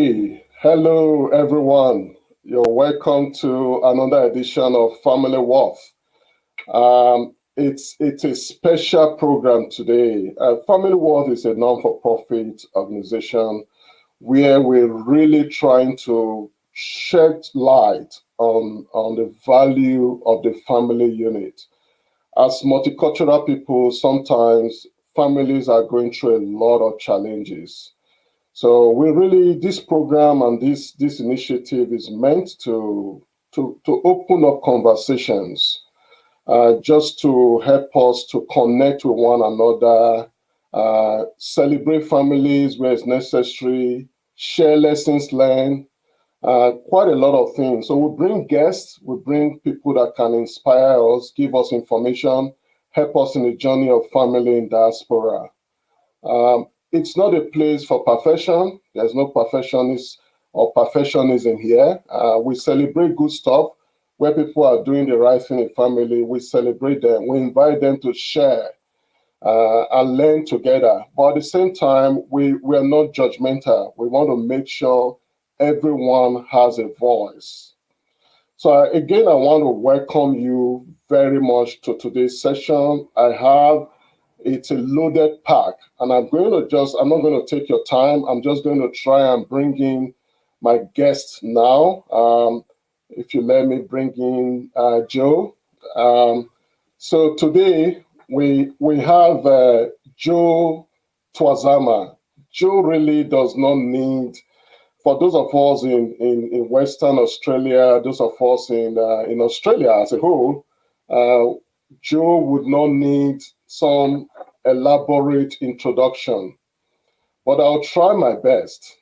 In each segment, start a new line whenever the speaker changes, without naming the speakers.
Hey, hello everyone. You're welcome to another edition of FamilyWorth. It's a special program today. FamilyWorth is a non-for-profit organization where we're really trying to shed light on the value of the family unit. As multicultural people, sometimes families are going through a lot of challenges. So this program and this initiative is meant to open up conversations, just to help us to connect with one another, celebrate families where it's necessary, share lessons learned, quite a lot of things. So we bring guests, we bring people that can inspire us, give us information, help us in the journey of family in diaspora. It's not a place for perfection. There's no perfectionist or perfectionism here. We celebrate good stuff where people are doing the right thing in family. We celebrate them. We invite them to share and learn together. But at the same time, we are not judgmental. We want to make sure everyone has a voice. So again, I want to welcome you very much to today's session. It's a loaded pack, and I'm not going to take your time. I'm just going to try and bring in my guest now. If you let me bring in Joe. So today we have Joe Tuazama. Joe really does not need, for those of us in Western Australia, those of us in Australia as a whole, Joe would not need some elaborate introduction, but I'll try my best.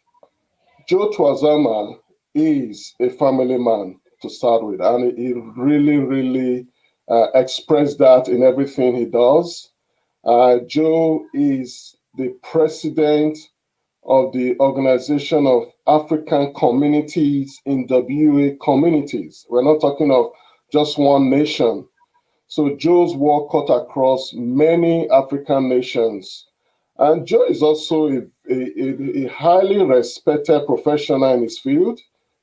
Joe Tuazama is a family man to start with, and he really expressed that in everything he does. Joe is the president of the Organization of African Communities in WA Communities. We're not talking of just one nation. So Joe's work cut across many African nations. And Joe is also a highly respected professional in his field.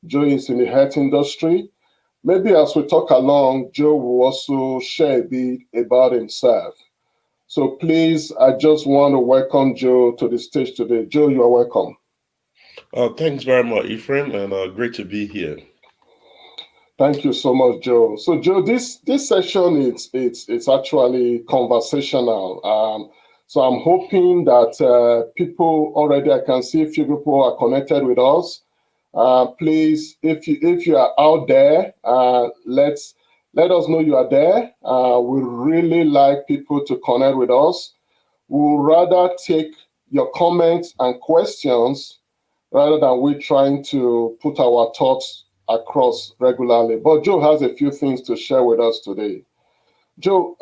Joe is in the health industry. Maybe as we talk along, Joe will also share a bit about himself. So please, I just want to welcome Joe to the stage today. Joe, you are welcome.
Thanks very much, Ephraim, and great to be here.
Thank you so much, Joe. So, Joe, this session it's actually conversational. So I'm hoping that people already, I can see a few people are connected with us. Please, if you are out there, let us know you are there. We really like people to connect with us. We'll rather take your comments and questions rather than we trying to put our thoughts across regularly. But Joe has a few things to share with us today. Joe,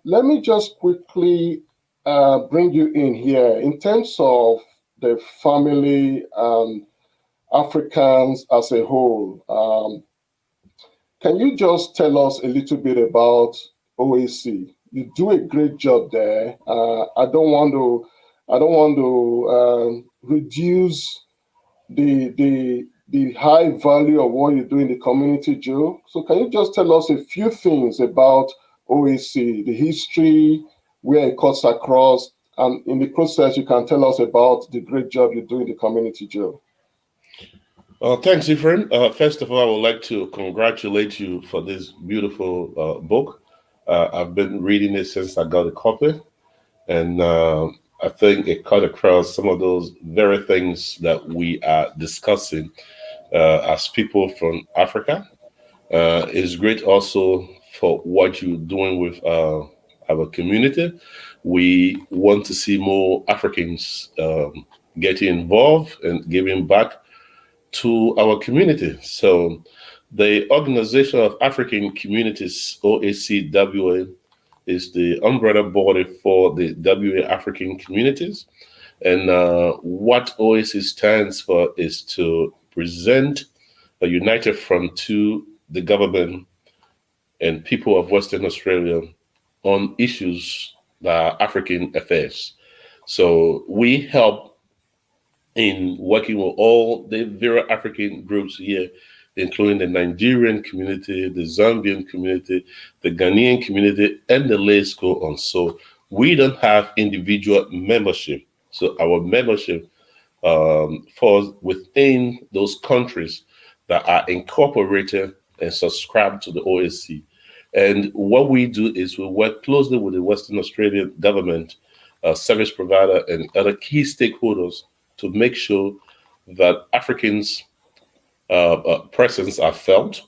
let me just quickly bring you in here. In terms of the family Africans as a whole, can you just tell us a little bit about OAC? You do a great job there. I don't want to reduce the high value of what you do in the community, Joe. So can you just tell us a few things about OAC, the history, where it cuts across, and in the process, you can tell us about the great job you do in the community, Joe.
Thanks, Ephraim. First of all, I would like to congratulate you for this beautiful book. I've been reading it since I got a copy, and I think it cut across some of those very things that we are discussing as people from Africa. It's great also for what you're doing with our community. We want to see more Africans getting involved and giving back to our community. So the Organization of African Communities, OACWA, is the umbrella body for the WA African communities. And what OAC stands for is to present a united front to the government and people of Western Australia on issues that are African affairs. So we help in working with all the various African groups here, including the Nigerian community, the Zambian community, the Ghanaian community, and the list go on. So we don't have individual membership. So our membership falls within those countries that are incorporated and subscribed to the OSC. And what we do is we work closely with the Western Australian government, service provider, and other key stakeholders to make sure that Africans' presence are felt.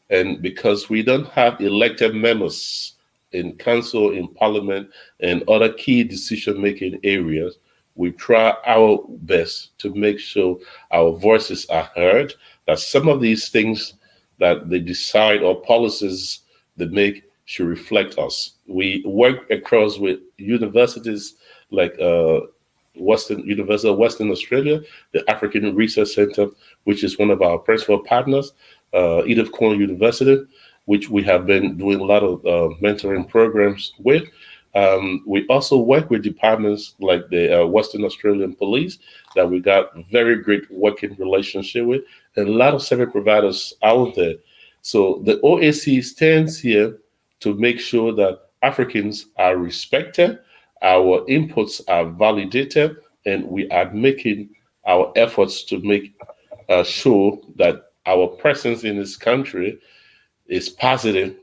And because we don't have elected members in council, in parliament, and other key decision-making areas, we try our best to make sure our voices are heard, that some of these things that they decide or policies they make should reflect us. We work across with universities like University of Western Australia, the African Research Center, which is one of our principal partners, Edith Cowan University, which we have been doing a lot of mentoring programs with. We also work with departments like the Western Australian Police that we got very great working relationship with, and a lot of service providers out there. So the OAC stands here to make sure that Africans are respected, our inputs are validated, and we are making our efforts to make sure that our presence in this country is positive,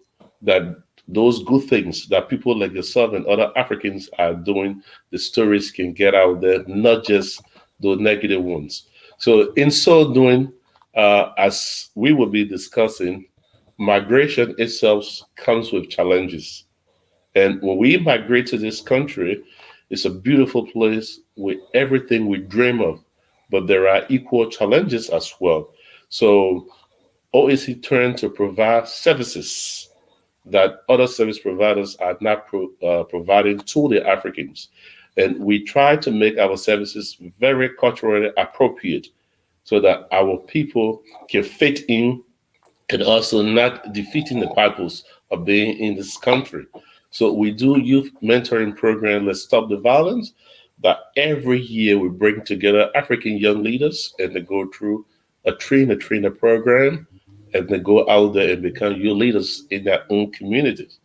that those good things that people like yourself and other Africans are doing, the stories can get out there, not just the negative ones. So, in so doing, as we will be discussing, migration itself comes with challenges. And when we migrate to this country, it's a beautiful place with everything we dream of, but there are equal challenges as well. So, OAC turned to provide services that other service providers are not providing to the Africans. And we try to make our services very culturally appropriate so that our people can fit in and also not defeating the purpose of being in this country. So we do youth mentoring program, Let's Stop the Violence, that every year we bring together African young leaders and they go through a trainer program and they go out there and become youth leaders in their own communities.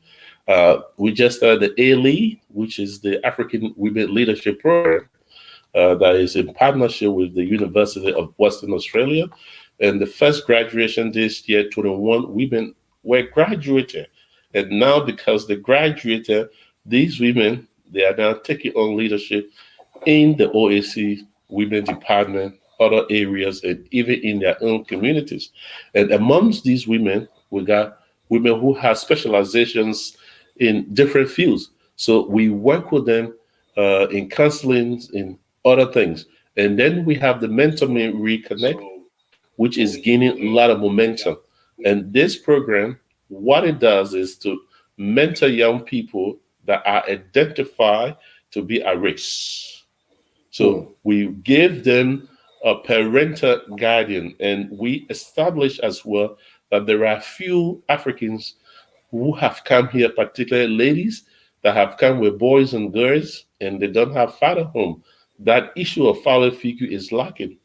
We just started the A-Lead, which is the African Women Leadership Program that is in partnership with the University of Western Australia. And the first graduation this year, 21 women were graduated. And now because they graduated, these women, they are now taking on leadership in the OAC Women Department, other areas, and even in their own communities. And amongst these women, we got women who have specializations in different fields. So we work with them in counseling, in other things. And then we have the Mentor Me Reconnect, which is gaining a lot of momentum. And this program, what it does is to mentor young people that are identified to be at risk. So we give them a parental guardian, and we establish as well that there are few Africans who have come here, particularly ladies that have come with boys and girls, and they don't have father home. That issue of father figure is lacking.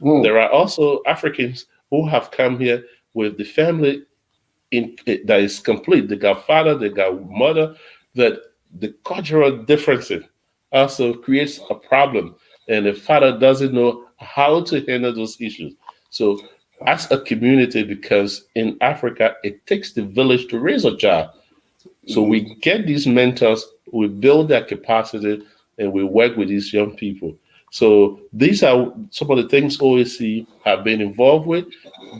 There are also Africans who have come here with the family that is complete. They got father, they got mother. That the cultural differences also creates a problem, and the father doesn't know how to handle those issues. So, as a community, because in Africa it takes the village to raise a child, so we get these mentors, we build their capacity, and we work with these young people. So these are some of the things OAC have been involved with.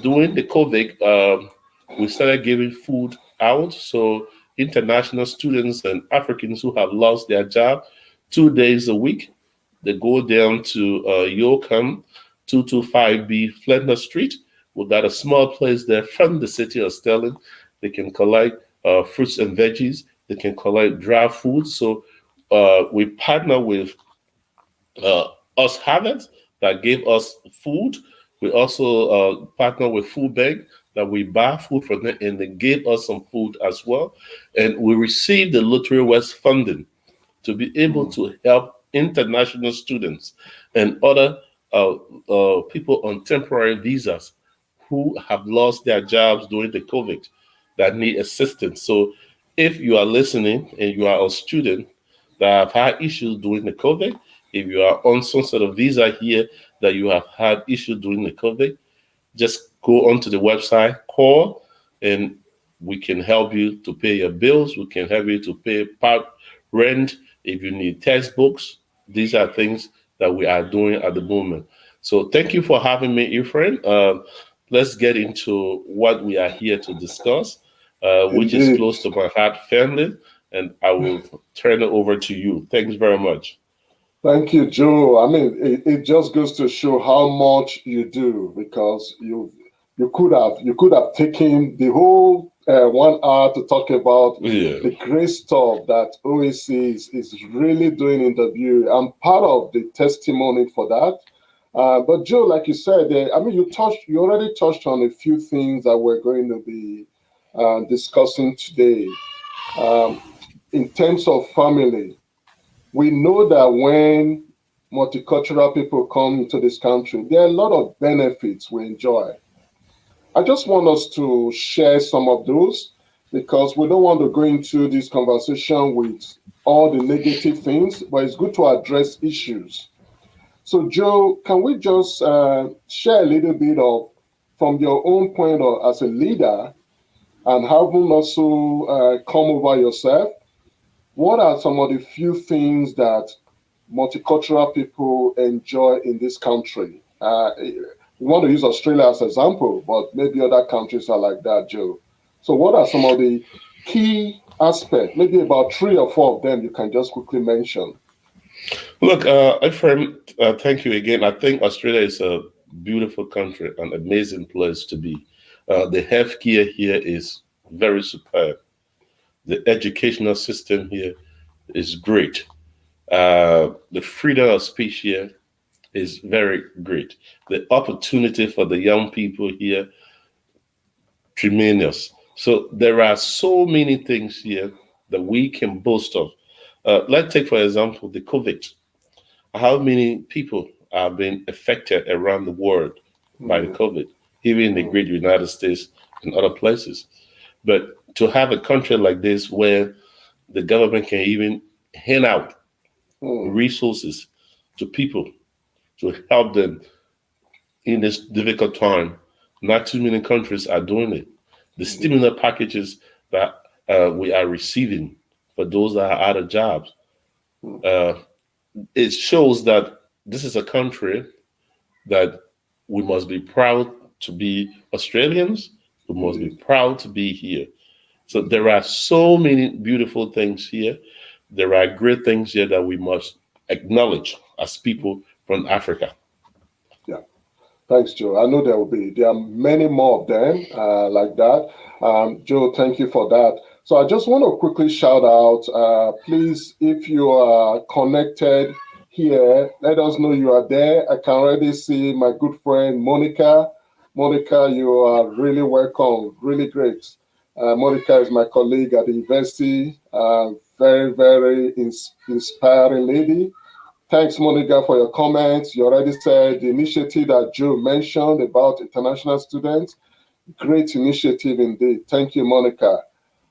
During the COVID, we started giving food out. So international students and Africans who have lost their job, 2 days a week, they go down to Yoakum, 225B Flinders Street. We got a small place there from the city of Sterling. They can collect fruits and veggies. They can collect dry food. So we partner with Osaghae that gave us food. We also partner with Food Bank that we buy food from them, and they gave us some food as well. And we received the Lottery West funding to be able to help international students and other people on temporary visas who have lost their jobs during the COVID that need assistance. So if you are listening and you are a student that have had issues during the COVID, if you are on some sort of visa here that you have had issues during the COVID, just go onto the website, call, and we can help you to pay your bills. We can help you to pay part rent. If you need textbooks, these are things that we are doing at the moment. So thank you for having me, Ephraim. Let's get into what we are here to discuss, which is
Indeed.
close to my heart, family. And I will turn it over to you. Thanks very much.
Thank you, Joe. I mean, it just goes to show how much you do, because you could have taken the whole 1 hour to talk about
Yeah.
the great stuff that OAC is really doing in the view. I'm part of the testimony for that. But Joe, like you said, I mean, you already touched on a few things that we're going to be discussing today. Um, in terms of family, we know that when multicultural people come into this country, there are a lot of benefits we enjoy. I just want us to share some of those, because we don't want to go into this conversation with all the negative things, but it's good to address issues. So, Joe, can we just share a little bit of, from your own point of as a leader, and having also come over yourself, what are some of the few things that multicultural people enjoy in this country? We want to use Australia as an example, but maybe other countries are like that, Joe. So, what are some of the key aspects? Maybe about 3 or 4 of them you can just quickly mention.
Look, Ephraim, thank you again. I think Australia is a beautiful country, an amazing place to be. The healthcare here is very superb. The educational system here is great. The freedom of speech here is very great. The opportunity for the young people here, tremendous. So there are so many things here that we can boast of. Let's take, for example, the COVID. How many people are being affected around the world by the
Mm,
COVID, even in the
mm,
great United States and other places? But to have a country like this where the government can even hand out
mm,
resources to people to help them in this difficult time, not too many countries are doing it. The
indeed.
stimulus packages that we are receiving for those that are out of jobs,
Mm,
uh, it shows that this is a country that we must be proud to be Australians. We must be
indeed.
proud to be here. So there are so many beautiful things here. There are great things here that we must acknowledge as people from Africa.
Yeah. Thanks, Joe. I know there are many more of them like that. Joe, thank you for that. So I just want to quickly shout out, please, if you are connected here, let us know you are there. I can already see my good friend Monica. Monica, you are really welcome. Really great. Monica is my colleague at the university. Very, very inspiring lady. Thanks, Monica, for your comments. You already said the initiative that Joe mentioned about international students. Great initiative indeed. Thank you, Monica.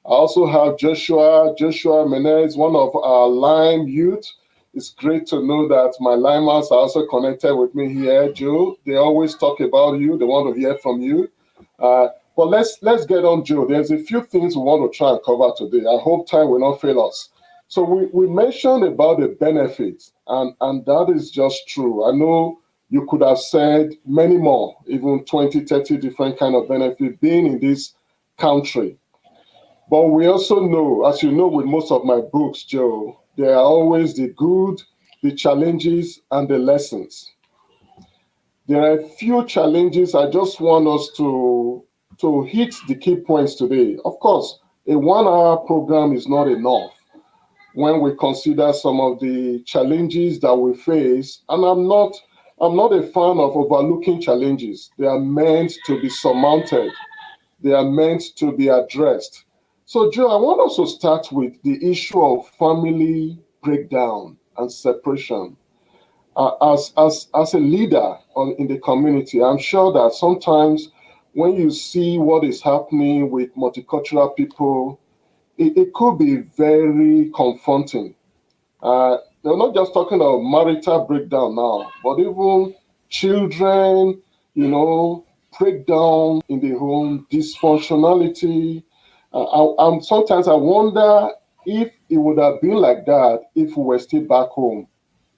I also have Joshua Menez, one of our Lime youth. It's great to know that my Limers are also connected with me here, Joe. They always talk about you. They want to hear from you. Uh, but let's get on, Joe. There's a few things we want to try and cover today. I hope time will not fail us. So we mentioned about the benefits, and that is just true. I know you could have said many more, even 20, 30 different kind of benefit being in this country. But we also know, as you know, with most of my books, Joe, there are always the good, the challenges, and the lessons. There are a few challenges. I just want us to hit the key points today. Of course, a 1 hour program is not enough when we consider some of the challenges that we face. And I'm not a fan of overlooking challenges. They are meant to be surmounted. They are meant to be addressed. So, Joe, I want us to start with the issue of family breakdown and separation. as a leader in the community, I'm sure that sometimes when you see what is happening with multicultural people, it could be very confronting. They're not just talking about marital breakdown now, but even children, breakdown in the home, dysfunctionality. Sometimes I wonder if it would have been like that if we were still back home.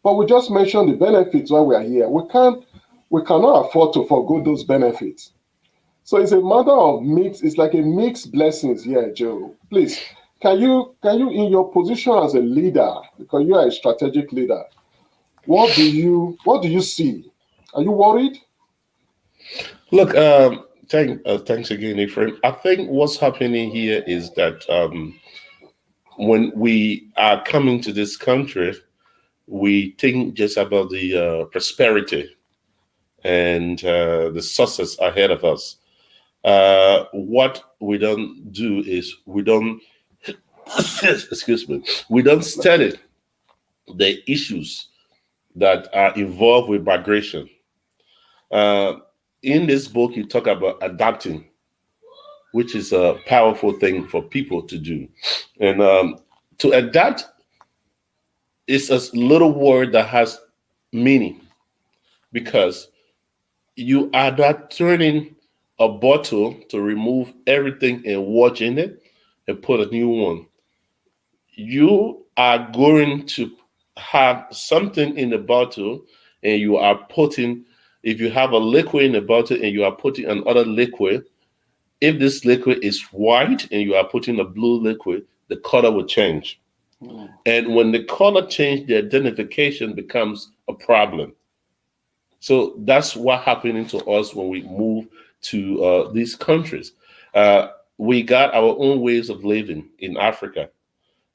But we just mentioned the benefits while we are here. We cannot afford to forgo those benefits. So it's a matter of mix. It's like a mixed blessings here, Joe. Please, can you in your position as a leader, because you are a strategic leader, what do you see? Are you worried?
Look, thanks again, Ephraim. I think what's happening here is that when we are coming to this country, we think just about the prosperity and the success ahead of us. What we don't do is we don't, excuse me, we don't study the issues that are involved with migration. Uh, in this book, you talk about adapting, which is a powerful thing for people to do. And to adapt is a little word that has meaning because you are not turning a bottle to remove everything and water in it and put a new one. You are going to have something in the bottle and you are putting, if you have a liquid in the bottle and you are putting another liquid, if this liquid is white and you are putting a blue liquid, the color will change.
Mm.
And when the color change, the identification becomes a problem. So that's what happening to us when we move to these countries. Uh, we got our own ways of living in Africa.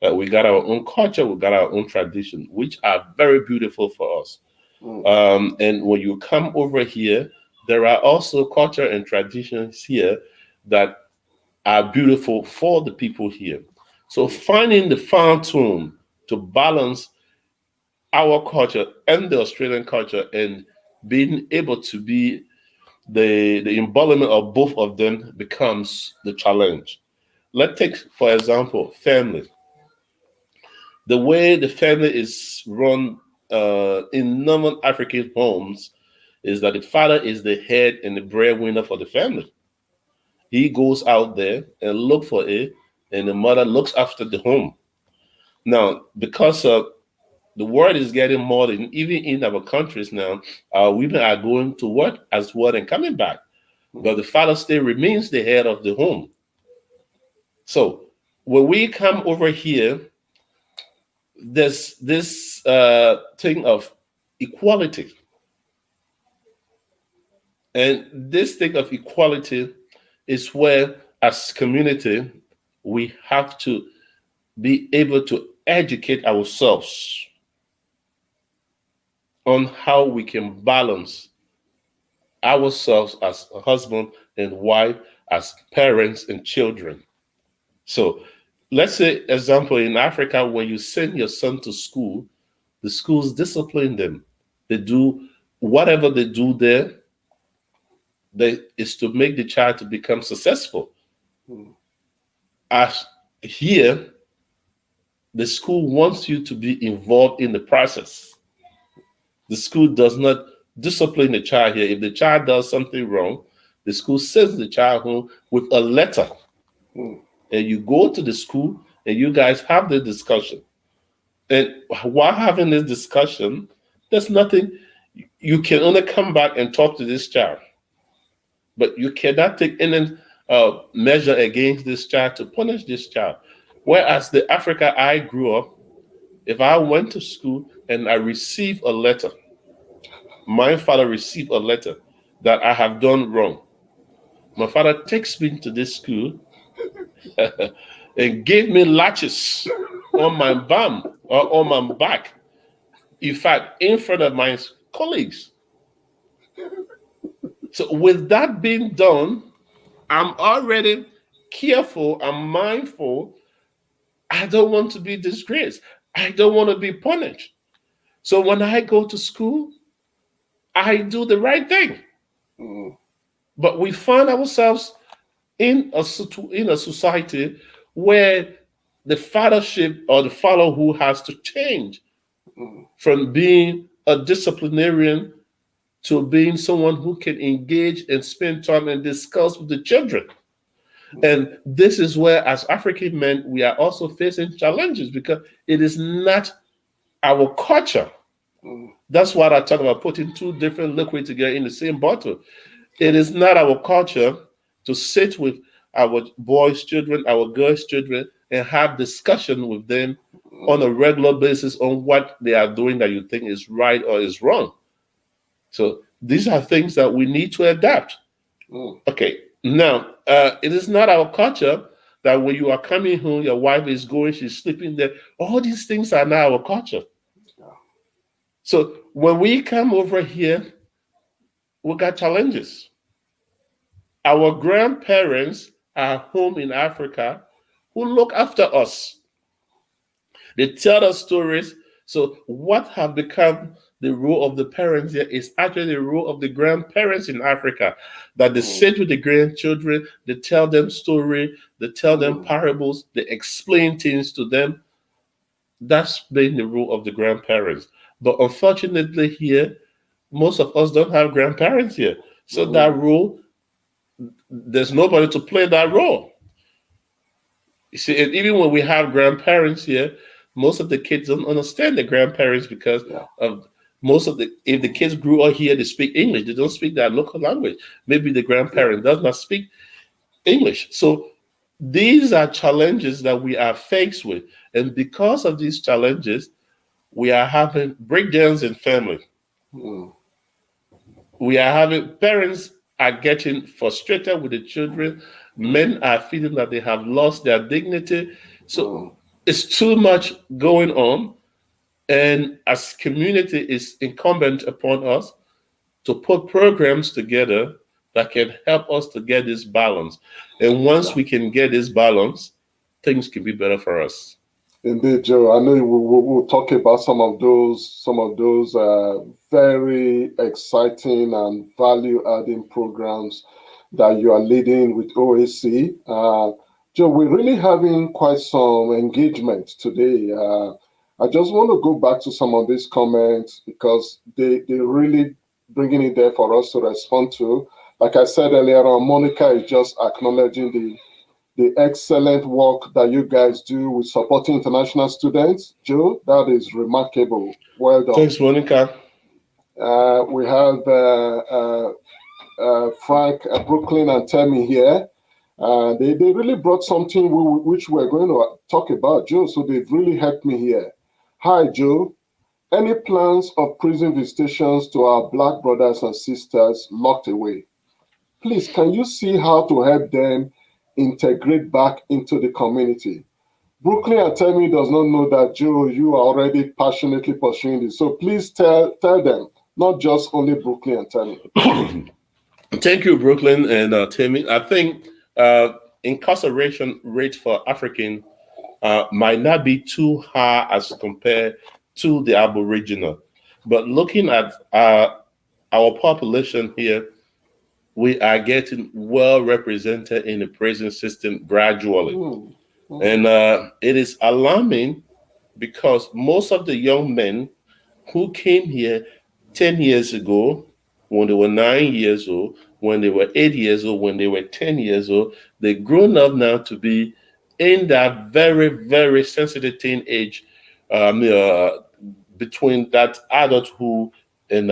We got our own culture, we got our own tradition, which are very beautiful for us.
Mm.
And when you come over here, there are also culture and traditions here that are beautiful for the people here. So finding the fine tune to balance our culture and the Australian culture and being able to be the embodiment of both of them becomes the challenge. Let's take, for example, family. The way the family is run in normal African homes is that the father is the head and the breadwinner for the family. He goes out there and look for it, and the mother looks after the home. Now, because the world is getting modern, even in our countries now, women are going to work as well and coming back, but the father still remains the head of the home. So when we come over here, there's this thing of equality, and this thing of equality is where, as community, we have to be able to educate ourselves on how we can balance ourselves as a husband and wife, as parents and children. So let's say, example, in Africa, when you send your son to school, the schools discipline them. They do whatever they do there, is to make the child to become successful.
Mm.
As here, the school wants you to be involved in the process. The school does not discipline the child here. If the child does something wrong, the school sends the child home with a letter.
Mm.
And you go to the school and you guys have the discussion. And while having this discussion, there's nothing, you can only come back and talk to this child. But you cannot take any measure against this child to punish this child. Whereas the Africa I grew up, if I went to school and I received a letter, my father received a letter that I have done wrong. My father takes me to this school and gave me latches on my bum or on my back. In fact, in front of my colleagues. So with that being done, I'm already careful, I'm mindful. I don't want to be disgraced. I don't want to be punished. So when I go to school, I do the right thing. But we find ourselves in a society where the fathership or the fatherhood has to change from being a disciplinarian to being someone who can engage and spend time and discuss with the children. And this is where, as African men, we are also facing challenges because it is not our culture. That's what I talk about, putting two different liquids together in the same bottle. It is not our culture to sit with our boys' children, our girls' children, and have discussion with them on a regular basis on what they are doing that you think is right or is wrong. So these are things that we need to adapt. Okay, now it is not our culture that when you are coming home, your wife is going, she's sleeping there. All these things are not our culture. So when we come over here, we got challenges. Our grandparents are home in Africa who look after us. They tell us stories. So what have become the role of the parents here is actually the role of the grandparents in Africa, that they sit with the grandchildren, they tell them story, they tell them parables, they explain things to them. That's been the role of the grandparents. But unfortunately here, most of us don't have grandparents here. So that role, there's nobody to play that role. You see, and even when we have grandparents here, most of the kids don't understand the grandparents because of if the kids grew up here, they speak English. They don't speak their local language. Maybe the grandparent does not speak English. So these are challenges that we are faced with. And because of these challenges, we are having breakdowns in family. We are having parents are getting frustrated with the children. Men are feeling that they have lost their dignity. So it's too much going on. And as community, it's incumbent upon us to put programs together that can help us to get this balance. And once we can get this balance, things can be better for us.
Indeed, Joe. I know we'll talk about some of those very exciting and value-adding programs that you are leading with OAC. Joe, we're really having quite some engagement today. I just want to go back to some of these comments because they really bringing it there for us to respond to. Like I said earlier on, Monica is just acknowledging the excellent work that you guys do with supporting international students. Joe, that is remarkable. Well done.
Thanks, Monica.
We have Frank, Brooklyn, and Tammy here. They really brought something which we're going to talk about, Joe, so they've really helped me here. Hi, Joe. Any plans of prison visitations to our Black brothers and sisters locked away? Please, can you see how to help them integrate back into the community? Brooklyn and Tammy does not know that, Joe, you are already passionately pursuing this. So please tell them, not just only Brooklyn and Tammy.
Thank you, Brooklyn and Tammy. I think incarceration rate for African might not be too high as compared to the Aboriginal. But looking at our population here, we are getting well represented in the prison system gradually. And it is alarming because most of the young men who came here 10 years ago, when they were 9 years old, when they were 8 years old, when they were 10 years old, they've grown up now to be in that very, very sensitive teenage between that adulthood and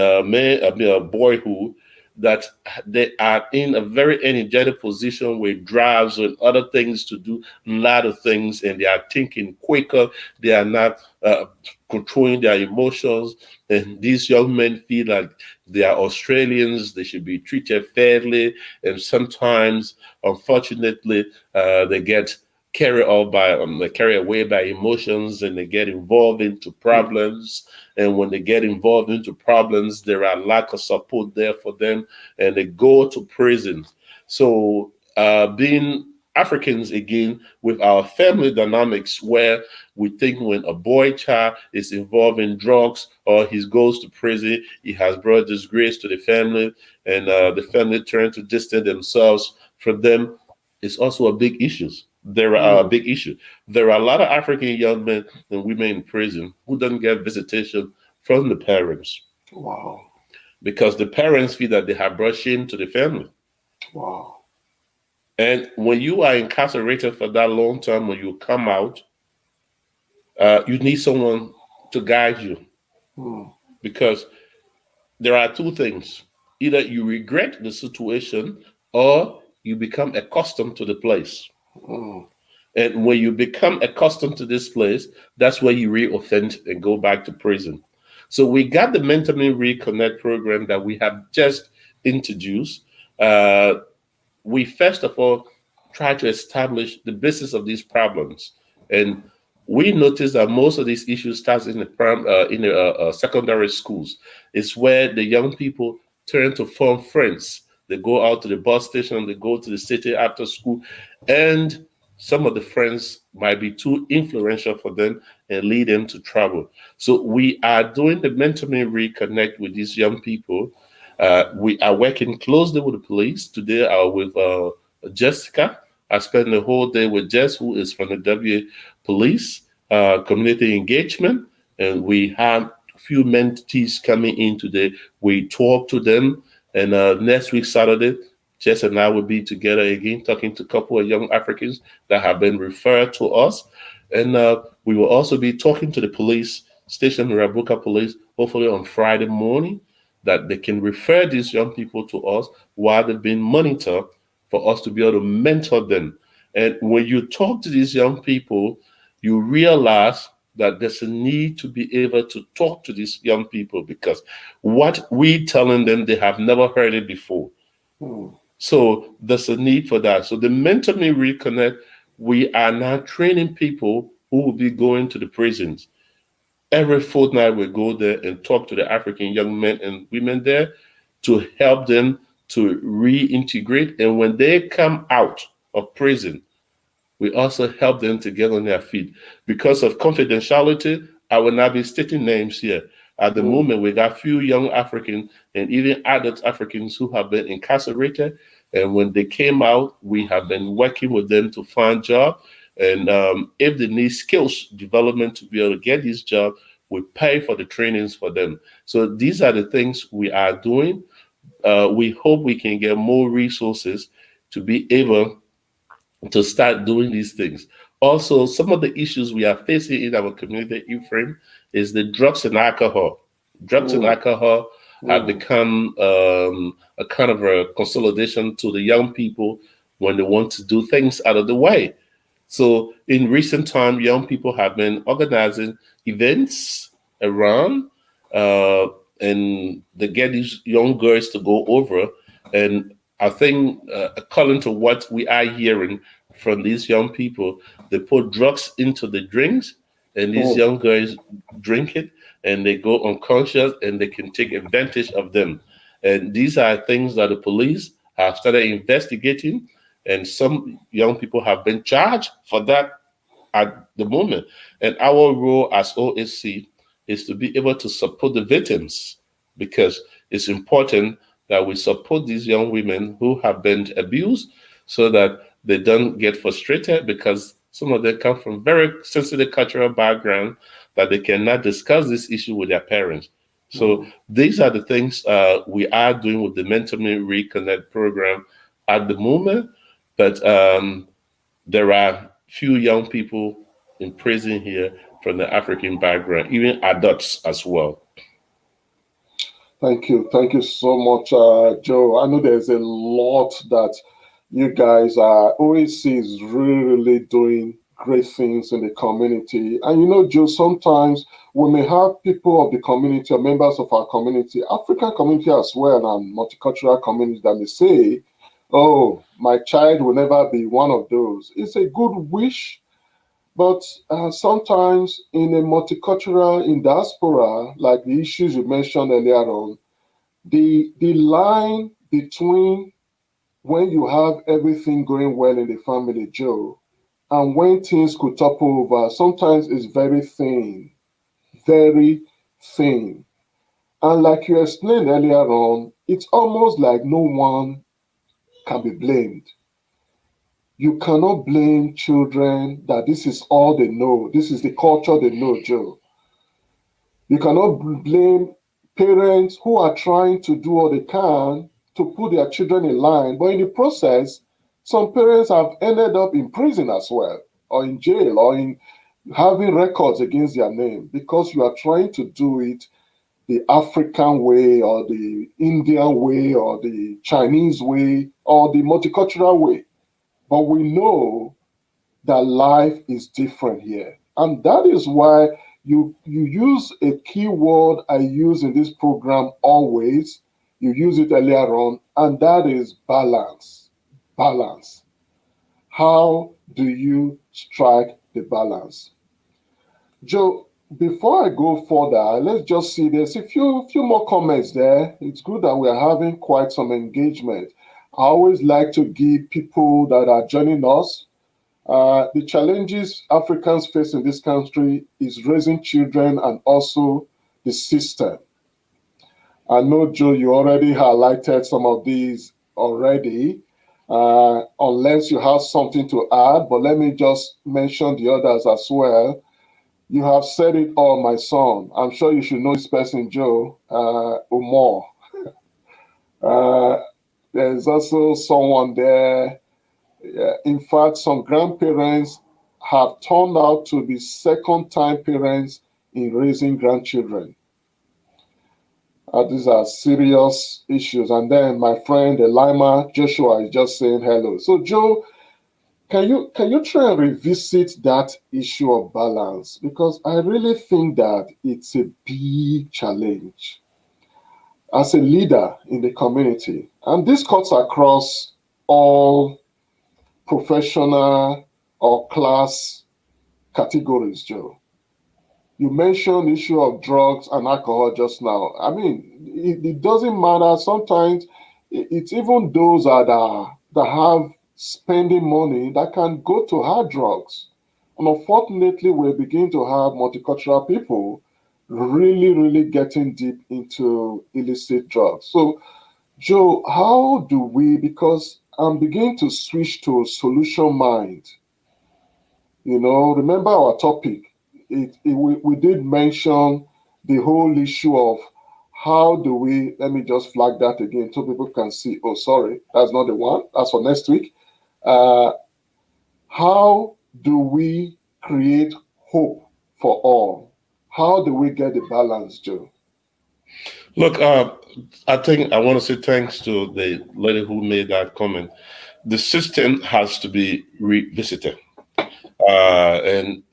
boyhood, that they are in a very energetic position with drives and other things to do, a lot of things, and they are thinking quicker. They are not controlling their emotions. And these young men feel like they are Australians, they should be treated fairly. And sometimes, unfortunately, they get carried away by emotions, and they get involved into problems. And when they get involved into problems, there are lack of support there for them, and they go to prison. So being Africans, again, with our family dynamics, where we think when a boy child is involved in drugs or he goes to prison, he has brought disgrace to the family, and the family turn to distance themselves from them. It's also a big issue. There are a big issue. There are a lot of African young men and women in prison who don't get visitation from the parents.
Wow.
Because the parents feel that they have brought shame to the family.
Wow.
And when you are incarcerated for that long time, when you come out, you need someone to guide you. Because there are two things. Either you regret the situation or you become accustomed to the place. And when you become accustomed to this place, that's where you re-offend and go back to prison. So we got the Mentally Reconnect program that we have just introduced. We first of all try to establish the basis of these problems, and we notice that most of these issues starts in the secondary schools. It's where the young people turn to form friends. They go out to the bus station, they go to the city after school, and some of the friends might be too influential for them and lead them to trouble. So we are doing the Mentally Reconnect with these young people. We are working closely with the police. Today, with Jessica. I spent the whole day with Jess, who is from the W Police Community Engagement, and we have a few mentees coming in today. We talk to them, and next week, Saturday, Jess and I will be together again, talking to a couple of young Africans that have been referred to us. And we will also be talking to the police station, Rabuka Police, hopefully on Friday morning, that they can refer these young people to us while they've been monitored for us to be able to mentor them. And when you talk to these young people, you realize that there's a need to be able to talk to these young people because what we telling them, they have never heard it before. So there's a need for that. So the Mentally Reconnect, we are now training people who will be going to the prisons. Every fortnight we go there and talk to the African young men and women there to help them to reintegrate. And when they come out of prison, we also help them to get on their feet. Because of confidentiality, I will not be stating names here. At the moment, we got few young Africans and even adult Africans who have been incarcerated. And when they came out, we have been working with them to find jobs. And if they need skills development to be able to get this job, we pay for the trainings for them. So these are the things we are doing. We hope we can get more resources to be able to start doing these things. Also, some of the issues we are facing in our community, Ephraim, is the drugs and alcohol. Drugs and alcohol have become a kind of a consolidation to the young people when they want to do things out of the way. So in recent time, young people have been organizing events around and they get these young girls to go over. And I think according to what we are hearing from these young people, they put drugs into the drinks and these young girls drink it and they go unconscious and they can take advantage of them. And these are things that the police have started investigating, and some young people have been charged for that at the moment. And our role as OSC is to be able to support the victims, because it's important that we support these young women who have been abused so that they don't get frustrated, because some of them come from very sensitive cultural background that they cannot discuss this issue with their parents. So these are the things we are doing with the Mentally Reconnect program at the moment. But there are few young people in prison here from the African background, even adults as well.
Thank you. Thank you so much, Joe. I know there's a lot that you guys are, OAC is really doing great things in the community. And you know, Joe, sometimes we may have people of the community or members of our community, African community as well, and multicultural community that may say, oh, my child will never be one of those. It's a good wish, but sometimes in a multicultural, in diaspora, like the issues you mentioned earlier on, the line between when you have everything going well in the family, Joe, and when things could topple over, sometimes it's very thin, very thin. And like you explained earlier on, it's almost like no one can be blamed. You cannot blame children that this is all they know. This is the culture they know, Joe. You cannot blame parents who are trying to do all they can to put their children in line, but in the process, some parents have ended up in prison as well, or in jail, or in having records against their name because you are trying to do it the African way, or the Indian way, or the Chinese way, or the multicultural way. But we know that life is different here. And that is why you use a key word I use in this program always. You use it earlier on, and that is balance. Balance. How do you strike the balance? Joe, before I go further, let's just see there's a few more comments there. It's good that we are having quite some engagement. I always like to give people that are joining us the challenges Africans face in this country is raising children and also the system. I know, Joe, you already highlighted some of these already, unless you have something to add, but let me just mention the others as well. You have said it all, my son. I'm sure you should know this person, Joe, Umar. Uh, there's also someone there. Yeah, in fact, some grandparents have turned out to be second time parents in raising grandchildren. These are serious issues. And then my friend Elima Joshua is just saying hello. So Joe, can you try and revisit that issue of balance? Because I really think that it's a big challenge as a leader in the community. And this cuts across all professional or class categories, Joe. You mentioned the issue of drugs and alcohol just now. I mean, it doesn't matter. Sometimes it's even those that have spending money that can go to hard drugs. And unfortunately, we begin to have multicultural people really, really getting deep into illicit drugs. So, Joe, how do we, because I'm beginning to switch to solution mind. Remember our topic. We did mention the whole issue of how do we, let me just flag that again so people can see. Oh, sorry, that's not the one. That's for next week. Uh, how do we create hope for all? How do we get the balance, Joe?
Look, I think I want to say thanks to the lady who made that comment. The system has to be revisited. And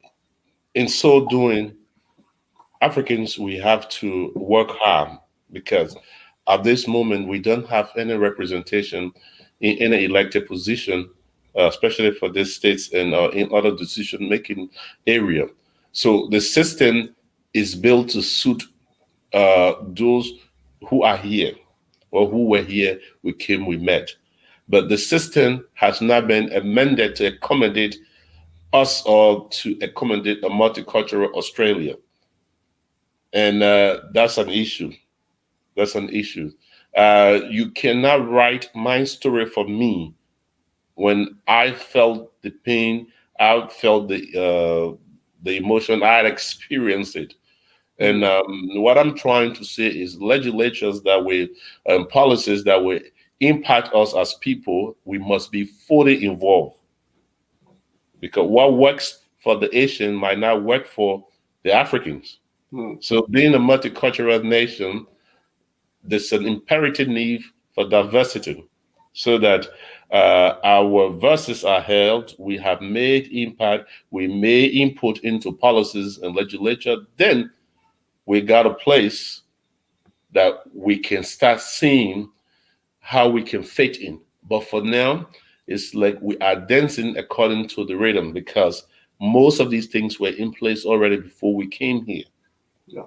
in so doing, Africans, we have to work hard because at this moment, we don't have any representation in any elected position, especially for these states and in other decision-making area. So the system is built to suit those who are here or who were here, we came, we met. But the system has not been amended to accommodate us or to accommodate a multicultural Australia. And that's an issue. That's an issue. You cannot write my story for me when I felt the pain, I felt the emotion, I had experienced it. And what I'm trying to say is legislatures that will, policies that will impact us as people, we must be fully involved. Because what works for the Asian might not work for the Africans. So being a multicultural nation, there's an imperative need for diversity so that our voices are held, we have made impact, we made input into policies and legislature, then we got a place that we can start seeing how we can fit in. But for now, it's like we are dancing according to the rhythm because most of these things were in place already before we came here.
Yeah.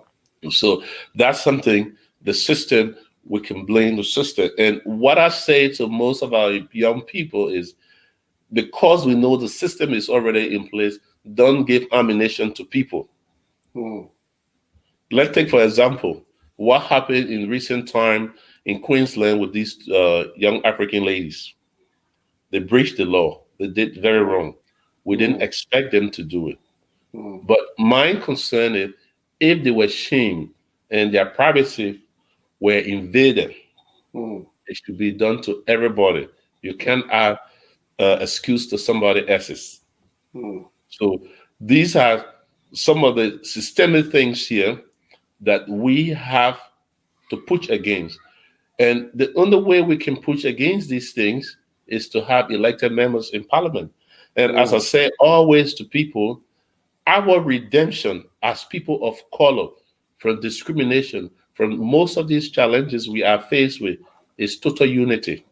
So that's something the system we can blame the system. And what I say to most of our young people is, because we know the system is already in place, don't give ammunition to people. Let's take, for example, what happened in recent time in Queensland with these young African ladies. They breached the law. They did very wrong. We didn't expect them to do it. But my concern is, if they were shamed and their privacy were invaded, it should be done to everybody. You can't add excuse to somebody else's. So these are some of the systemic things here that we have to push against. And the only way we can push against these things is to have elected members in parliament. And as I say always to people, our redemption as people of color from discrimination, from most of these challenges we are faced with, is total unity.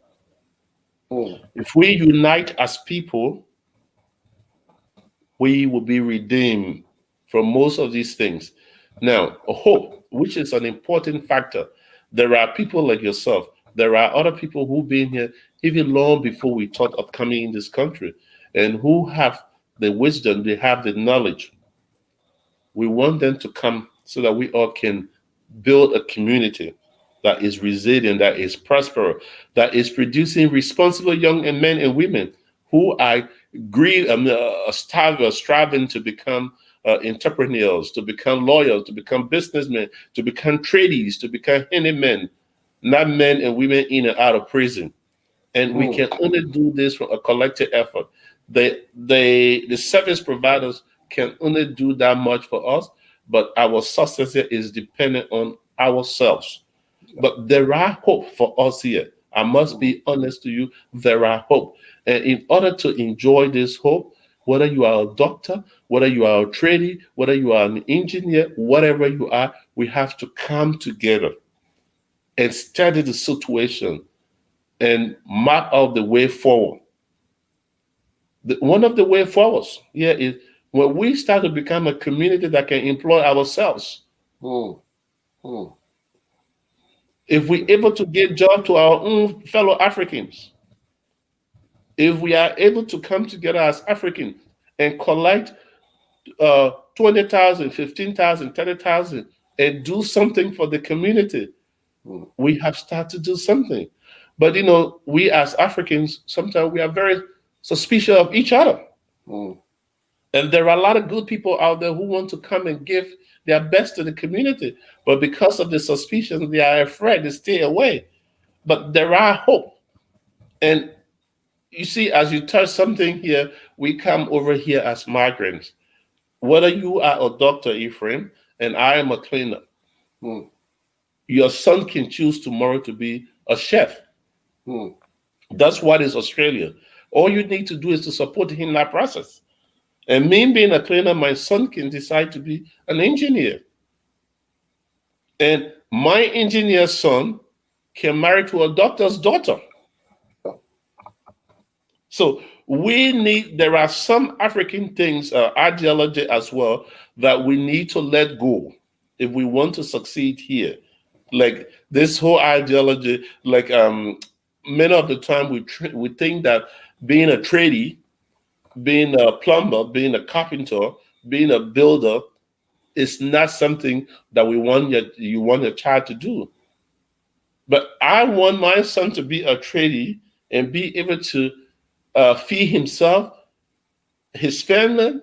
If we unite as people, we will be redeemed from most of these things. Now, hope, which is an important factor. There are people like yourself. There are other people who've been here even long before we thought of coming in this country, and who have the wisdom, they have the knowledge. We want them to come so that we all can build a community that is resilient, that is prosperous, that is producing responsible young men and women who are striving to become entrepreneurs, to become lawyers, to become businessmen, to become tradies, to become handymen, not men and women in and out of prison. And we can only do this from a collective effort. The service providers can only do that much for us, but our success is dependent on ourselves. But there are hope for us here. I must be honest to you, there are hope. And in order to enjoy this hope, whether you are a doctor, whether you are a tradie, whether you are an engineer, whatever you are, we have to come together and study the situation and map out the way forward. One of the way forwards here is when we start to become a community that can employ ourselves. If we're able to give job to our own fellow Africans, if we are able to come together as Africans and collect 20,000, 15,000, 30,000 and do something for the community, we have started to do something. But we as Africans, sometimes we are very suspicious of each other. And there are a lot of good people out there who want to come and give their best to the community. But because of the suspicion, they are afraid to stay away. But there are hope. And you see, as you touch something here, we come over here as migrants. Whether you are a doctor, Ephraim, and I am a cleaner, your son can choose tomorrow to be a chef. That's what is Australia. All you need to do is to support him in that process. And me being a cleaner, my son can decide to be an engineer. And my engineer son can marry to a doctor's daughter. So there are some African things, ideology as well, that we need to let go if we want to succeed here. Like this whole ideology, like many of the time we think that being a tradie, being a plumber, being a carpenter, being a builder is not something that you want your child to do. But I want my son to be a tradie and be able to feed himself, his family,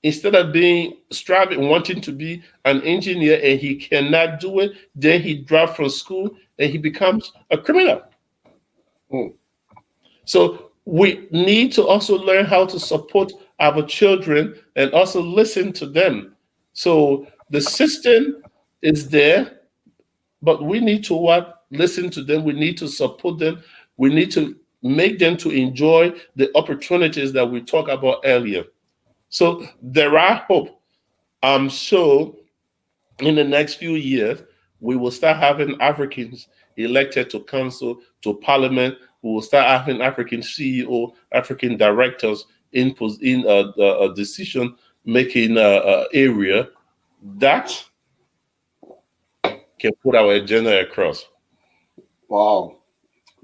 instead of wanting to be an engineer and he cannot do it, then he drops from school and he becomes a criminal. So we need to also learn how to support our children and also listen to them. So the system is there, but we need to listen to them. We need to support them. We need to make them to enjoy the opportunities that we talked about earlier. So there are hope. I'm sure in the next few years, we will start having Africans elected to council, to parliament. We will start having African CEO, African directors in a decision-making area that can put our agenda across.
Wow.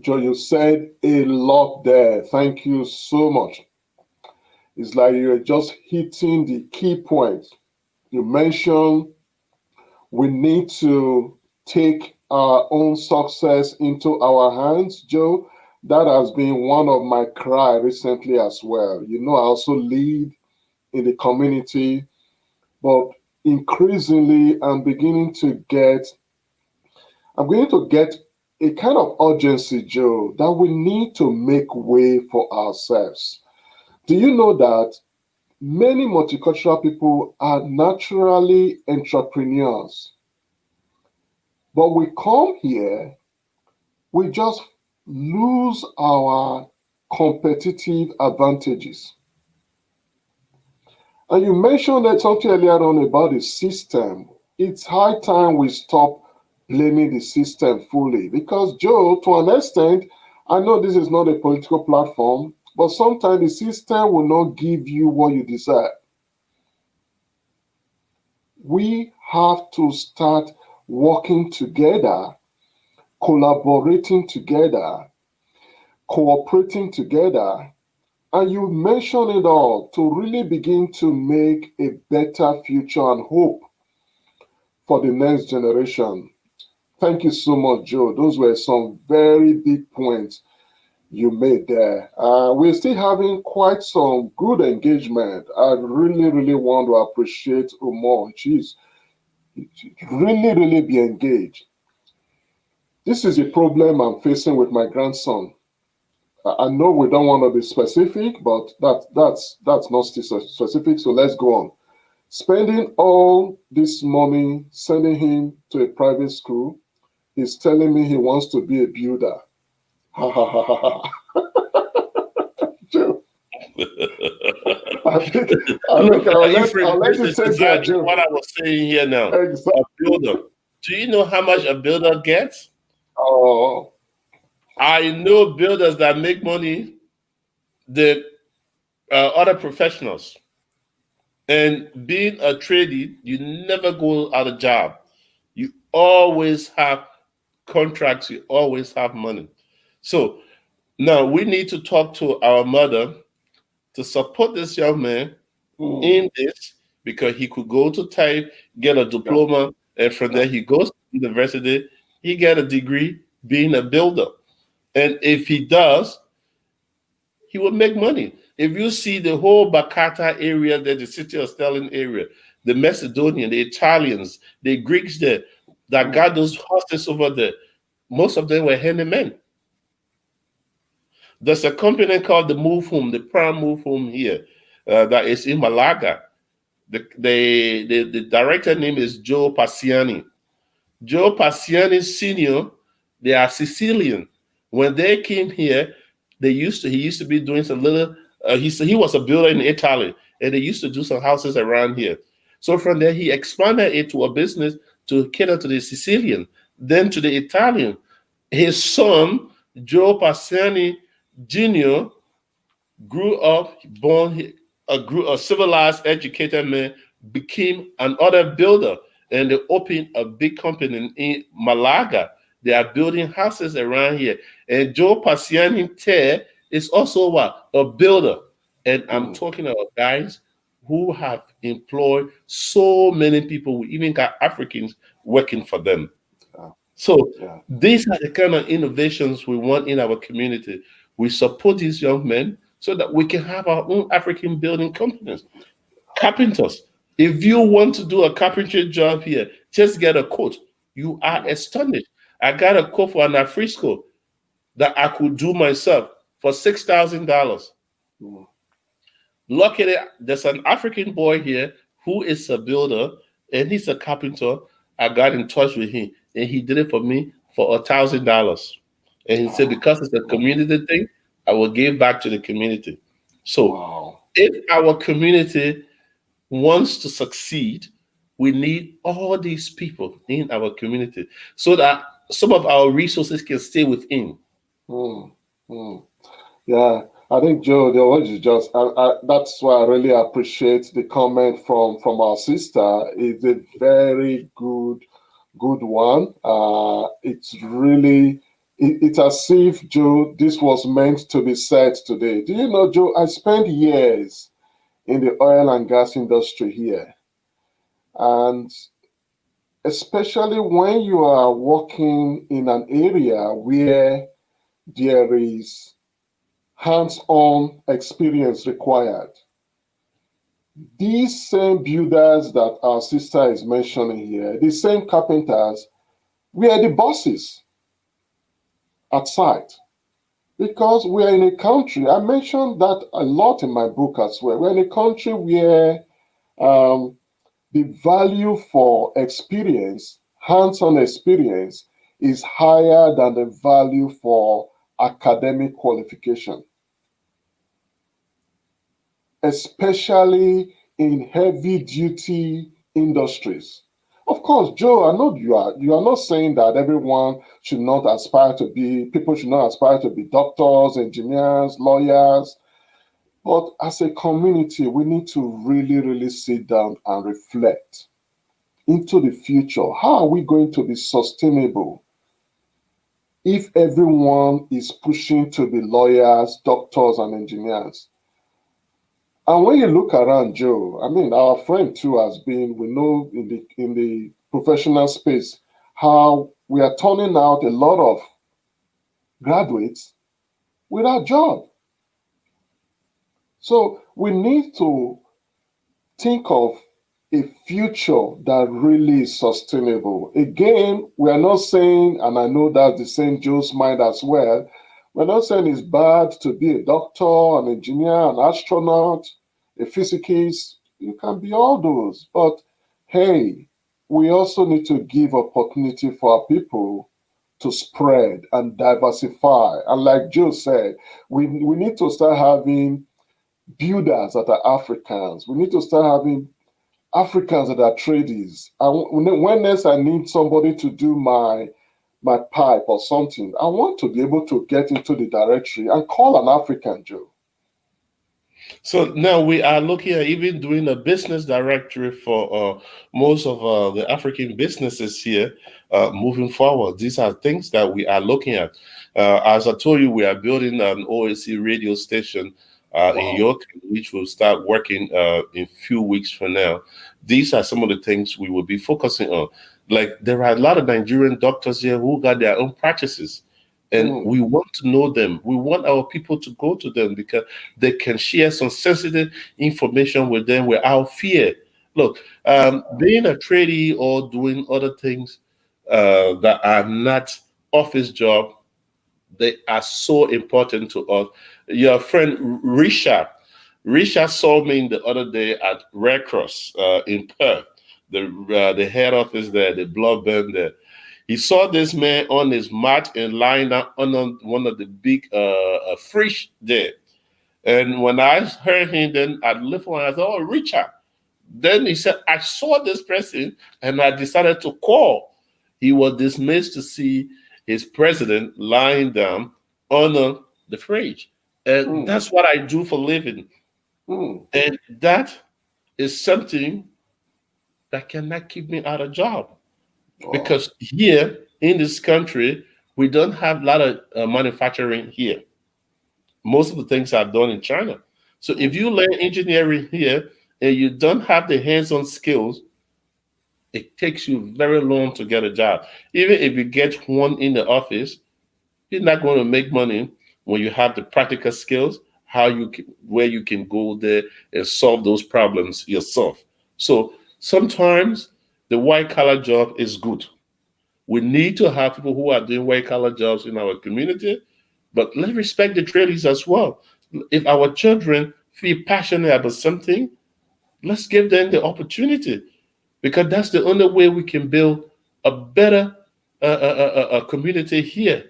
Joe, you said a lot there. Thank you so much. It's like you're just hitting the key points. You mentioned we need to take our own success into our hands, Joe. That has been one of my cry recently as well. You know, I also lead in the community, but increasingly I'm beginning to get a kind of urgency, Joe, that we need to make way for ourselves. Do you know that many multicultural people are naturally entrepreneurs, but we come here, we just lose our competitive advantages. And you mentioned that something earlier on about the system. It's high time we stop blaming the system fully because, Joe, to an extent, I know this is not a political platform, but sometimes the system will not give you what you deserve. We have to start working together, collaborating together, cooperating together. And you mentioned it all to really begin to make a better future and hope for the next generation. Thank you so much, Joe. Those were some very big points you made there. We're still having quite some good engagement. I really, really want to appreciate Umar. Jeez, really, really be engaged. This is a problem I'm facing with my grandson. I know we don't want to be specific, but that's not still specific. So let's go on. Spending all this money sending him to a private school, he's telling me he wants to be a builder. Ha ha ha ha ha. Joe, I think I'll let
This
you
is
take that,
exactly
Joe.
what I was saying here now.
Exactly.
A builder. Do you know how much a builder gets?
Oh,
I know builders that make money than other professionals. And being a tradie, you never go out of job. You always have contracts. You always have money. So now we need to talk to our mother to support this young man in this because he could go to type, get a diploma, and from there he goes to university, he get a degree being a builder. And if he does, he will make money. If you see the whole Bakata area, there, the city of Sterling area, the Macedonian, the Italians, the Greeks there that got those houses over there, most of them were handymen. There's a company called the Move Home, the Prime Move Home here, that is in Malaga. The director name is Joe Passiani. Joe Passiani Sr., they are Sicilian. When they came here, he used to be doing some little, he was a builder in Italy, and they used to do some houses around here. So from there, he expanded it to a business to cater to the Sicilian, then to the Italian. His son, Joe Passiani Jr., grew up, grew a civilized, educated man, became another builder, and they opened a big company in Malaga. They are building houses around here. And Joe Passiani Ter is also what? A builder. And I'm talking about guys who have employed so many people. We even got Africans working for them. So these are the kind of innovations we want in our community. We support these young men so that we can have our own African building companies. Carpenters, if you want to do a carpentry job here, just get a quote. You are astonished. I got a quote for an afrisco that I could do myself for $6,000. Luckily, there's an African boy here who is a builder and he's a carpenter. I got in touch with him and he did it for me for $1,000. And he said, because it's a community thing, I will give back to the community. So if our community wants to succeed, we need all these people in our community so that some of our resources can stay within.
Yeah, I think Joe, the words you just, that's why I really appreciate the comment from our sister. It's a very good one. It's really It's as if, Joe, this was meant to be said today. Do you know, Joe, I spent years in the oil and gas industry here. And especially when you are working in an area where there is hands-on experience required. These same builders that our sister is mentioning here, the same carpenters, were the bosses at site. Because we are in a country, I mentioned that a lot in my book as well. We're in a country where the value for experience, hands-on experience, is higher than the value for academic qualification, especially in heavy-duty industries. Of course, Joe, I know you are not saying that everyone should not aspire to be, people should not aspire to be doctors, engineers, lawyers. But as a community, we need to really, really sit down and reflect into the future. How are we going to be sustainable if everyone is pushing to be lawyers, doctors, and engineers? And when you look around, Joe, I mean, our friend too has been, we know in the professional space, how we are turning out a lot of graduates without job. So we need to think of a future that really is sustainable. Again, we are not saying, and I know that's the same Joe's mind as well, we're not saying it's bad to be a doctor, an engineer, an astronaut, a physicist. You can be all those. But hey, we also need to give opportunity for our people to spread and diversify. And like Joe said, we need to start having builders that are Africans. We need to start having Africans that are tradies. When next I need somebody to do my pipe or something, I want to be able to get into the directory and call an African, Joe.
So now we are looking at even doing a business directory for most of the African businesses here moving forward. These are things that we are looking at. As I told you, we are building an OAC radio station in York, which will start working in a few weeks from now. These are some of the things we will be focusing on. Like, there are a lot of Nigerian doctors here who got their own practices. And we want to know them. We want our people to go to them because they can share some sensitive information with them without fear. Look, being a tradie or doing other things that are not office job, they are so important to us. Your friend Risha saw me the other day at Red Cross in Perth, the head office there, the blood bank there. He saw this man on his mat and lying down on one of the big fridge there. And when I heard him, then I lifted one. I said, "Oh, Richard." Then he said, "I saw this person and I decided to call." He was dismissed to see his president lying down on the fridge. And that's what I do for living. And that is something that cannot keep me out of job. Because here in this country, we don't have a lot of manufacturing here. Most of the things are done in China. So if you learn engineering here and you don't have the hands-on skills, it takes you very long to get a job. Even if you get one in the office, you're not going to make money when you have the practical skills, where you can go there and solve those problems yourself. So sometimes the white collar job is good. We need to have people who are doing white collar jobs in our community, but let's respect the tradies as well. If our children feel passionate about something, let's give them the opportunity, because that's the only way we can build a better community here.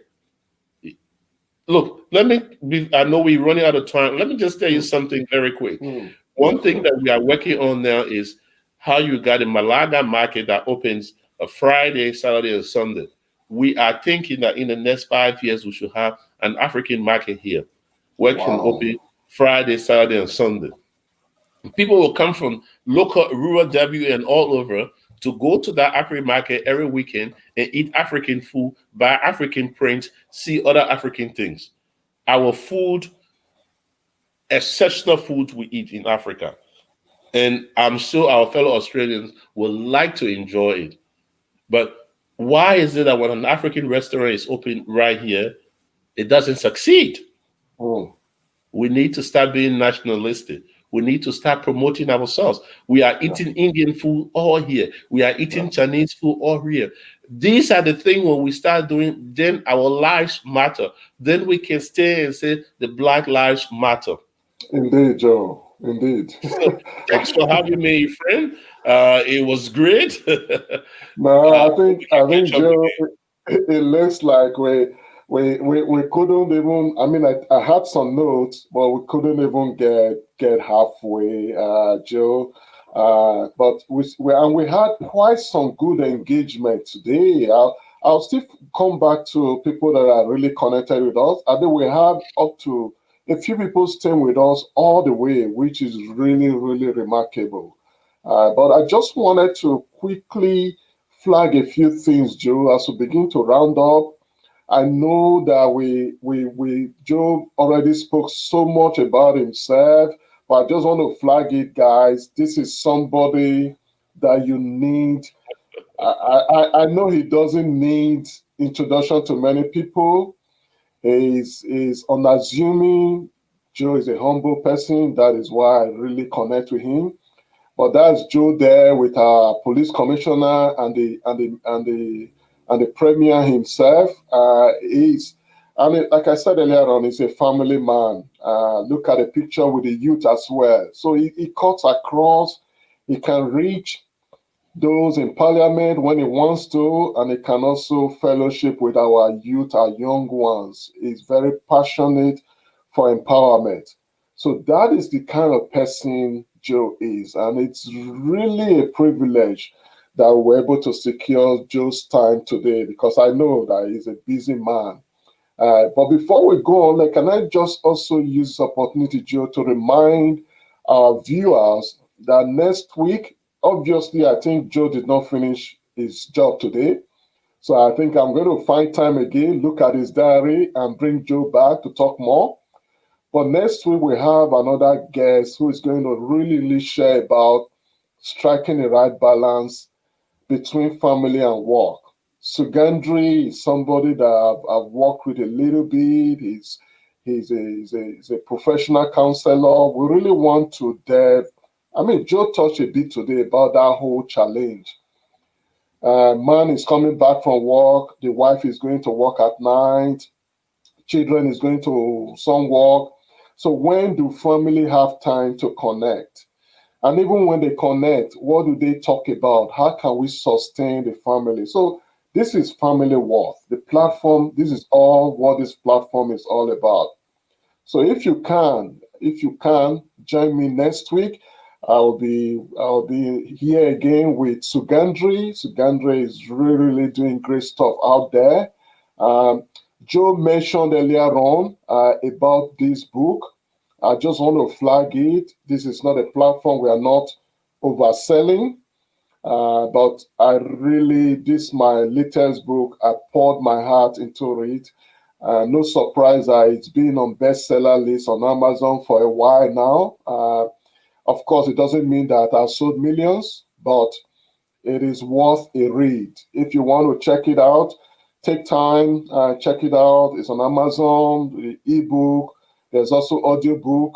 Look, I know we're running out of time. Let me just tell you something very quick. One thing that we are working on now is how you got a Malaga market that opens a Friday, Saturday, and Sunday. We are thinking that in the next 5 years, we should have an African market here where it can open Friday, Saturday, and Sunday. People will come from local, rural W and all over to go to that African market every weekend and eat African food, buy African prints, see other African things. Our food, exceptional food we eat in Africa. And I'm sure our fellow Australians will like to enjoy it. But why is it that when an African restaurant is open right here, it doesn't succeed?
Mm.
We need to start being nationalistic. We need to start promoting ourselves. We are eating Indian food all here. We are eating Chinese food all here. These are the things when we start doing, then our lives matter. Then we can stay and say the Black lives matter.
Indeed, Joe. Indeed.
So, thanks for having me, friend. It was great.
No, I think
Catch up
Joe,
again.
it looks like we couldn't even. I mean, I had some notes, but we couldn't even get halfway, Joe. But we had quite some good engagement today. I'll still come back to people that are really connected with us. I think we had up to a few people staying with us all the way, which is really, really remarkable. But I just wanted to quickly flag a few things, Joe, as we begin to round up. I know that we Joe already spoke so much about himself, but I just want to flag it, guys. This is somebody that you need. I know he doesn't need introduction to many people. He's unassuming. Joe is a humble person. That is why I really connect with him. But that's Joe there with our police commissioner and the premier himself. Like I said earlier on, he's a family man. Look at the picture with the youth as well. So he cuts across. He can reach those in parliament when he wants to, and he can also fellowship with our youth, our young ones. He's very passionate for empowerment. So that is the kind of person Joe is. And it's really a privilege that we're able to secure Joe's time today, because I know that he's a busy man. But before we go on, can I just also use this opportunity, Joe, to remind our viewers that next week, obviously, I think Joe did not finish his job today. So I think I'm going to find time again, look at his diary, and bring Joe back to talk more. But next week, we have another guest who is going to really share about striking the right balance between family and work. Sugandri is somebody that I've worked with a little bit. He's a professional counselor. We really want to delve. I mean, Joe touched a bit today about that whole challenge. Man is coming back from work. The wife is going to work at night. Children is going to some work. So when do family have time to connect? And even when they connect, what do they talk about? How can we sustain the family? So this is FamilyWorth. The platform, this is all what this platform is all about. So if you can, join me next week. I'll be here again with Sugandri. Sugandri is really doing great stuff out there. Joe mentioned earlier on about this book. I just want to flag it. This is not a platform. We are not overselling. But this is my latest book. I poured my heart into it. No surprise that it's been on bestseller list on Amazon for a while now. Of course, it doesn't mean that I've sold millions, but it is worth a read. If you want to check it out, take time, check it out. It's on Amazon, the ebook. There's also audiobook.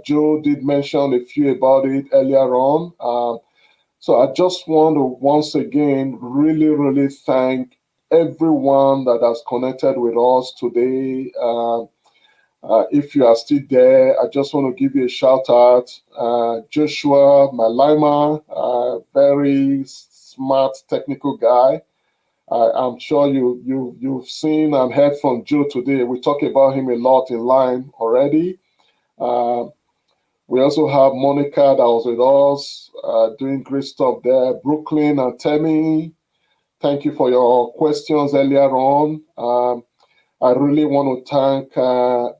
Joe did mention a few about it earlier on. So I just want to once again really thank everyone that has connected with us today. If you are still there, I just want to give you a shout out. Joshua Malima, very smart technical guy. I'm sure you've seen and heard from Joe today. We talk about him a lot in line already. We also have Monica that was with us, doing great stuff there. Brooklyn and Temi, thank you for your questions earlier on. I really want to thank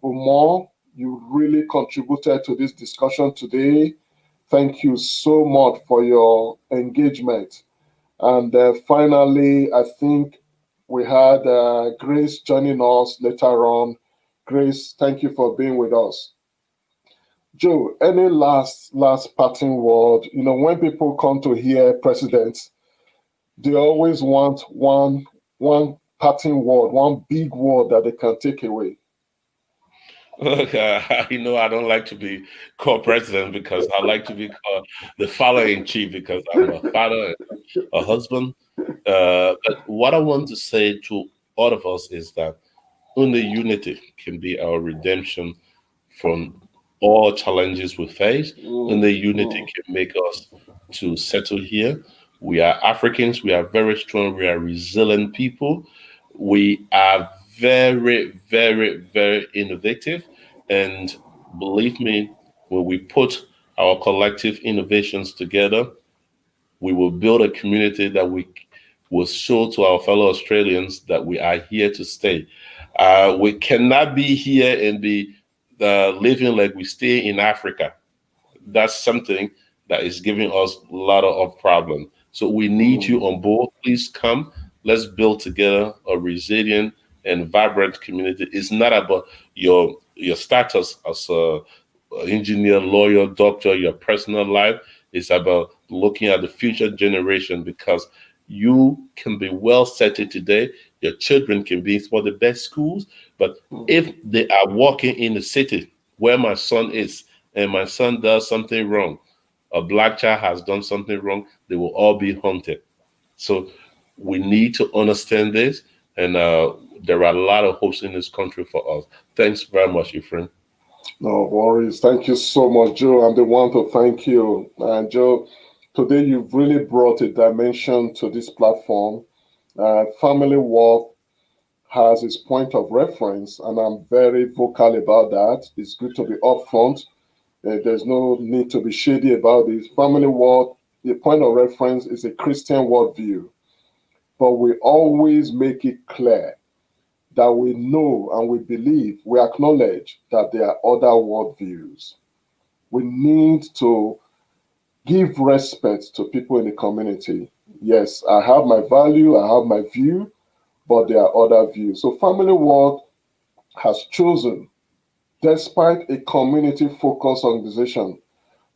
Umar. You really contributed to this discussion today. Thank you so much for your engagement. And finally, I think we had Grace joining us later on. Grace, thank you for being with us. Joe, any last parting word? You know, when people come to hear presidents, they always want one parting word, one big word that they can take away.
Look, you know, I don't like to be called president because I like to be called the father in chief because I'm a father and a husband. But what I want to say to all of us is that only unity can be our redemption from all challenges we face. Only unity can make us to settle here. We are Africans. We are very strong. We are resilient people. We are very, very, very innovative. And believe me, when we put our collective innovations together, we will build a community that we will show to our fellow Australians that we are here to stay. We cannot be here and be living like we stay in Africa. That's something that is giving us a lot of problem. So we need you on board. Please come. Let's build together a resilient and vibrant community. It's not about your status as a engineer, lawyer, doctor, your personal life. It's about looking at the future generation because you can be well settled today. Your children can be in some of the best schools, but if they are walking in the city where my son is, and my son does something wrong, a black child has done something wrong, they will all be haunted. So we need to understand this, and there are a lot of hopes in this country for us. Thanks very much, Ephraim.
No worries. Thank you so much, Joe. I'm the one to thank you. And Joe, today you've really brought a dimension to this platform. FamilyWorth has its point of reference, and I'm very vocal about that. It's good to be upfront. There's no need to be shady about this. FamilyWorth, the point of reference is a Christian worldview, but we always make it clear that we know and we believe, we acknowledge that there are other worldviews. We need to give respect to people in the community. Yes, I have my value, I have my view, but there are other views. So FamilyWorth has chosen, despite a community-focused organization,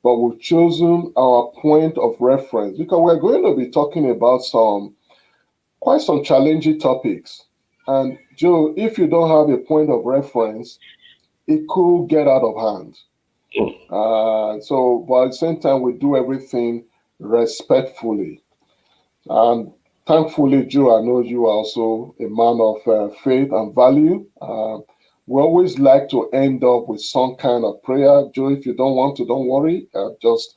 but we've chosen our point of reference because we're going to be talking about quite some challenging topics. And Joe, if you don't have a point of reference, it could get out of hand. So, but at the same time, we do everything respectfully. And thankfully, Joe, I know you are also a man of faith and value. We always like to end up with some kind of prayer. Joe, if you don't want to, don't worry. Just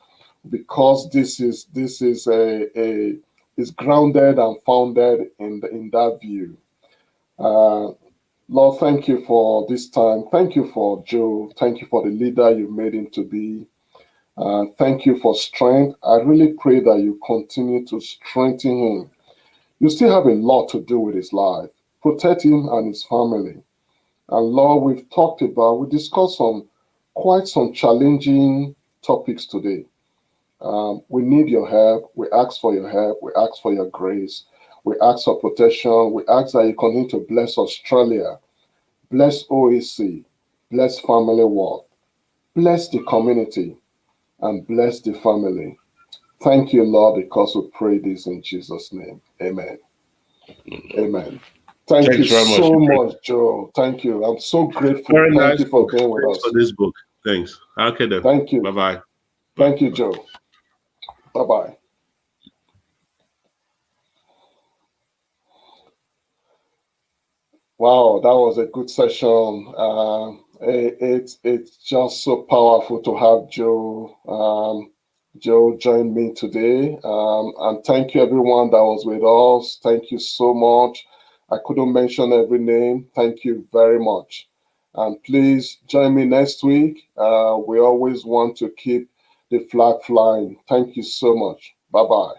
because this is is grounded and founded in that view. Lord, thank you for this time. Thank you for Joe. Thank you for the leader you made him to be. Thank you for strength. I really pray that you continue to strengthen him. You still have a lot to do with his life. Protect him and his family. And Lord, we discussed quite some challenging topics today. We need your help. We ask for your help. We ask for your grace. We ask for protection. We ask that you continue to bless Australia, bless OAC, bless FamilyWorth, bless the community, and bless the family. Thank you, Lord, because we pray this in Jesus' name. Amen. Amen. Thank you so much, Joe. Thank you. I'm so grateful.
Very
Thank
nice
you for being with us.
For this book. Thanks. Okay then.
Thank you.
Bye-bye.
Thank you, Joe. Bye-bye. Wow, that was a good session. It's just so powerful to have Joe. Joe joined me today. And thank you everyone that was with us. Thank you so much. I couldn't mention every name. Thank you very much. And please join me next week. We always want to keep the flag flying. Thank you so much. Bye-bye.